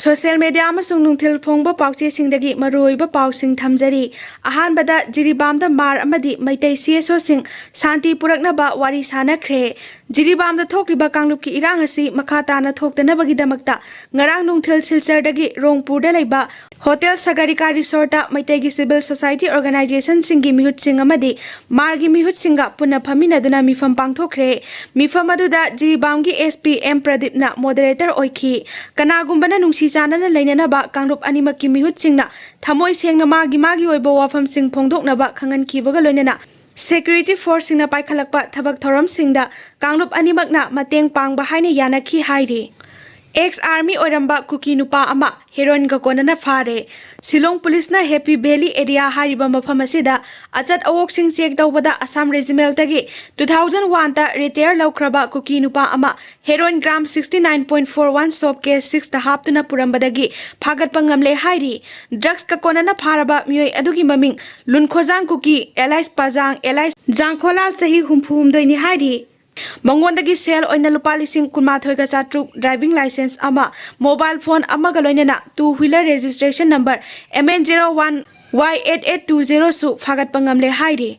Social media amasung nungthil phongba pauchesingdagi maruoiba pausing thamjari ahanbada jiribamda mar amadi meitei CSO sing santi puraknaba wari sanakhre jiribamda thokriba kanglupki irang asi makha tana thoktanabagi-damakta ngarang nungthil silchardagi rongpurda leiba hotel sagarika resorta meitei civil society organization singi mihut sing amadi margi mihut singa punna phaminaduna mifam pangthokre mifam aduda jiribamgi SP M Pradipna moderator oikhi kanagumbana nungsi Sanana Lainanaba Kangrup Animaki Mihut Singna Thamoi Sengna Magi Oiba Wafam Sing Pongdoknaba Kangan Kibaga Loinana Security Force Singna Paikalakpa Thabak Thoram Singda Kangrup Animakna Mateng Pangba Haina Yanaki Hairi Ex-Army Oramba Kuki Nupa Ama Heroin Gakonana Fare Silong Police na Happy Valley area Hariba Mafamasida Ajat Awok Sing Check Dawbada Assam Regiment Tagi 2001 ta retire Laukraba Kuki Nupa Ama Heroin gram 69.41 soap case 6 ta haptuna Purambadagi Phagat Pangamle Hairi Drugs Kakonana Faraba Myoy Adugi Maming Lunkhozang Kuki Elias Pazang Elias Jangkholal Sahi Humpum Doini Hairi Mangondagi sale oina lupa lising kunmathoi ka chatruk driving license ama mobile phone ama galoinena two-wheeler registration number MN01 Y8820 su phagat pangamle hairi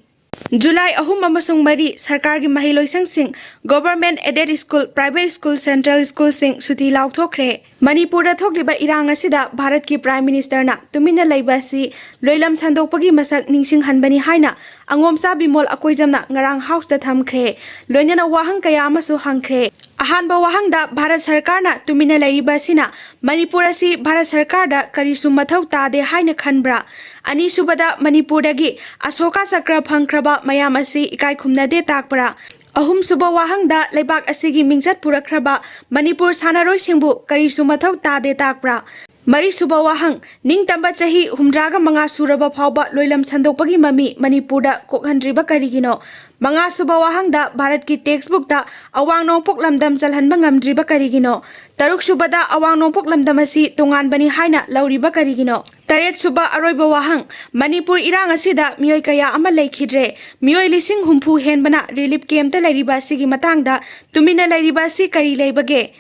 July ahum amasung mari sarkar gi mahiloisang sing government aided school private school central school sing suti lauthokre Manipur da thokliba irang asida Bharat ki Prime Minister na tumina leiba si loilam sandokpagi masak ningsing hanbani haina angomsa bimol akoijamna ngarang house da thamkhre loinana wahang kaya amasu hangkhre ahanba wahang da Bharat Sarkar na tumina leiba sina Manipur asi Bharat Sarkar da karisu mathau tade haina khanbra ani subada Manipur dagi asoka sakra phangkraba mayam asi ikai khumnade takpra Ahum suba wahang da leibak asigi mingchat purakraba Manipur sanaroi singbu karisu mathau tade takpra Mari suba wahang ningtamba chahi humdraga manga suraba phawba loilam sandokpagi mami Manipur da kokhandriba karigino manga suba wahang da Bharat ki textbook da awang nongpok lamdam jalhanba ngamdriba karigino taruk suba da awang nongpok lamdam asi tongan bani haina lauriba karigino Taret suba aroiba wahang Manipur irang asida miyoi kaya ama leikhidre miyoi lising humpu henbana relief camp ta lairiba sigi matangda tumina lairiba si kari leibage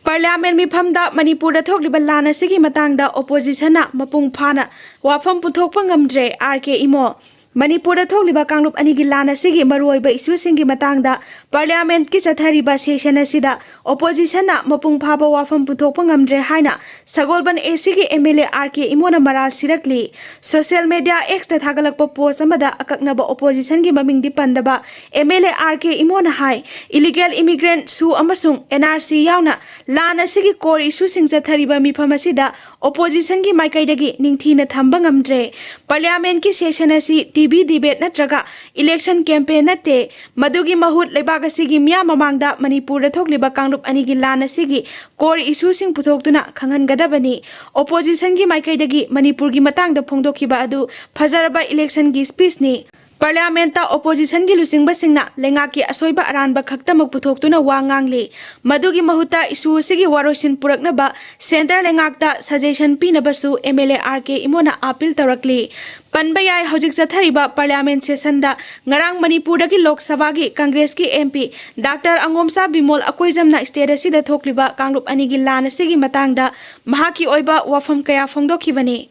Parliament mifamda Manipur da thokliba lana sigi matangda opposition na mapung phana wafam puthokpa ngamdre RK imo Manipur da thokliba kangluk anigi lana sigi maruoiba issue singi matangda Parliament ki chathariba session asida opposition na mapung phaba wafam puthokpa ngamdre haina Sagolban AC ki MLA RK imona maral sirakli social media X ta thagalakpa post amada akaknaba opposition gi maming di pandaba MLA RK imona hai illegal immigrant su amasung NRC yauna lana sigi core issue sing chathariba mifam asida opposition gi maikaidagi ningthina thamba ngamdre Parliament ki session asi TV debate natraga election campaign nate madugi mahut leibag asigi miya mamangda Manipur da thokliba kangrup anigi lana sigi core issue sing puthoktuna khangangadabani opposition gi maikaidagi Manipur gi matangda phongdokhiba adu fajaraba election gi speech ni Parliament ta opposition gi lusingba singna lenga ki asoiba aranba khaktamak puthoktuna wa ngangli madugi mahuta issue sigi waroisin puraknaba center lengakta suggestion pinabasu MLA RK imona appeal tarakli Panbayai hojik chathariba Parliament session da ngarang Manipur dagi Lok Sabha gi Congress ki MP Dr. Angomsa Bimol akoijamna state asida thokliba kangrup anigi lana sigi matangda mahaki oiba wafam kaya phongdokhibani